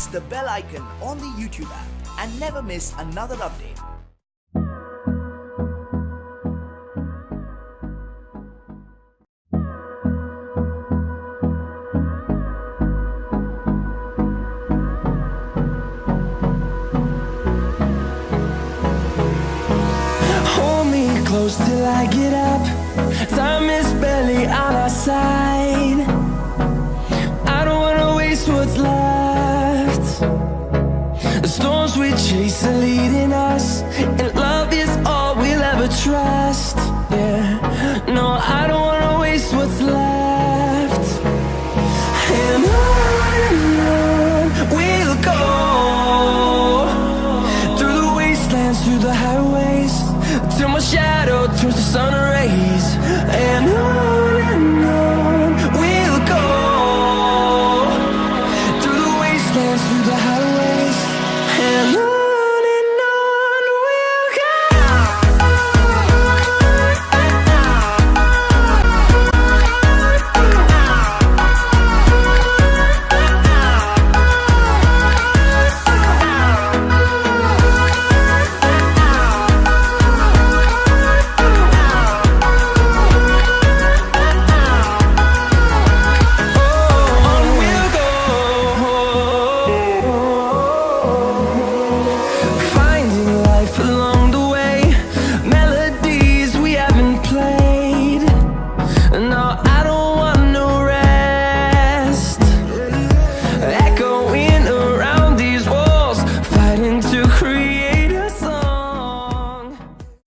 press the bell icon on the YouTube app and never miss another update. Hold me close till I get up. Time is barely on our side. I don't wanna waste what's left. The storms we chase are leading us, and love is all we'll ever trust. Yeah, no, I don't wanna waste what's left. And on we'll go, through the wastelands, through the highways, till my shadow turns to sun rays. And on